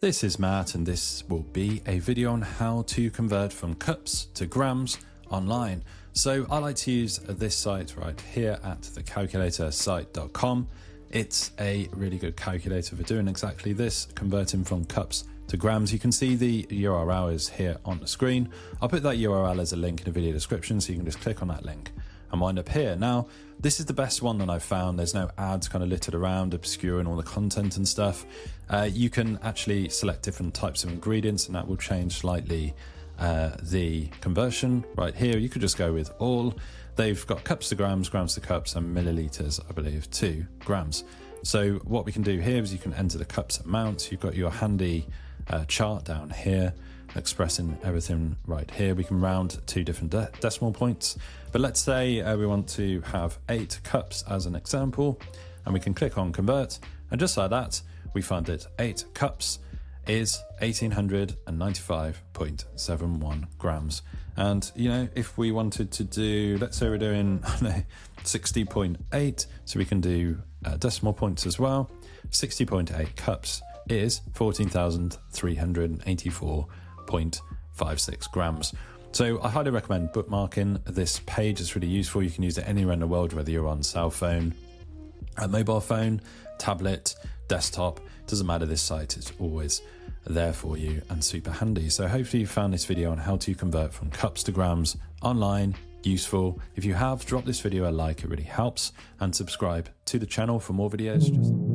This is Matt, and this will be a video on how to convert from cups to grams online. So I like to use this site right here at thecalculatorsite.com. It's a really good calculator for doing exactly this, converting from cups to grams. You can see the URL is here on the screen. I'll put that URL as a link in the video description, so you can just click on that link and wind up here. Now, this is the best one that I've found. There's no ads kind of littered around, obscuring all the content and stuff. You can actually select different types of ingredients, and that will change slightly the conversion right here. You could just go with all. They've got cups to grams, grams to cups, and milliliters, I believe, to grams. So what we can do here is you can enter the cups amounts. You've got your handy chart down here expressing everything right here. We can round to different decimal points, but let's say we want to have 8 cups as an example, and we can click on convert, and just like that we find that 8 cups is 1895.71 grams. And you know, if we wanted to do, let's say we're doing 60.8, so we can do decimal points as well. 60.8 cups is 14,384.56 grams. So I highly recommend bookmarking this page. It's really useful. You can use it anywhere in the world, whether you're on cell phone, a mobile phone, tablet, desktop, doesn't matter. This site is always there for you and super handy. So hopefully you found this video on how to convert from cups to grams online useful. If you have, drop this video a like, it really helps, and subscribe to the channel for more videos.